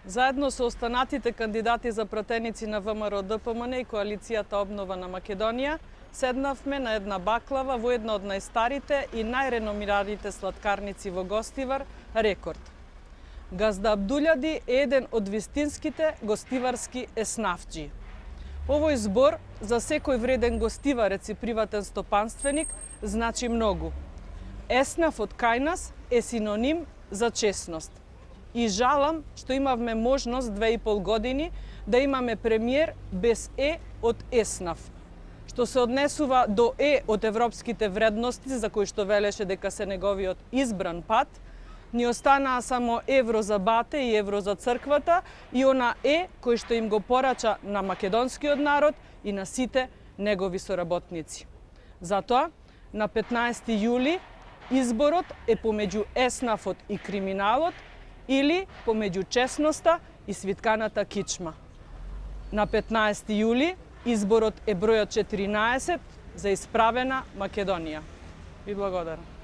Заедно со останатите кандидати за пратеници на ВМРО ДПМН и коалицијата Обнова на Македонија, седнавме на една баклава во една од најстарите и најреномираните сладкарници во Гостивар, Рекорд. Газда Абдулјади е еден од вистинските гостиварски еснафџи. Овој збор за секој вреден гостиварец и приватен стопанственик значи многу. Еснаф од кај нас е синоним за честност. И жалам што имавме можност 2,5 години да имаме премиер без Е од еснаф. Што се однесува до Е од европските вредности, за кои што велеше дека се неговиот избран пат, ни останаа само евро за бате и евро за црквата и она Е кој што им го порача на македонскиот народ и на сите негови соработници. Затоа, на 15 јули, изборот е помеѓу еснафот и криминалот или помеѓу честноста и свитканата кичма. На 15 јули изборот е бројот 14 за исправена Македонија. Ви благодарам.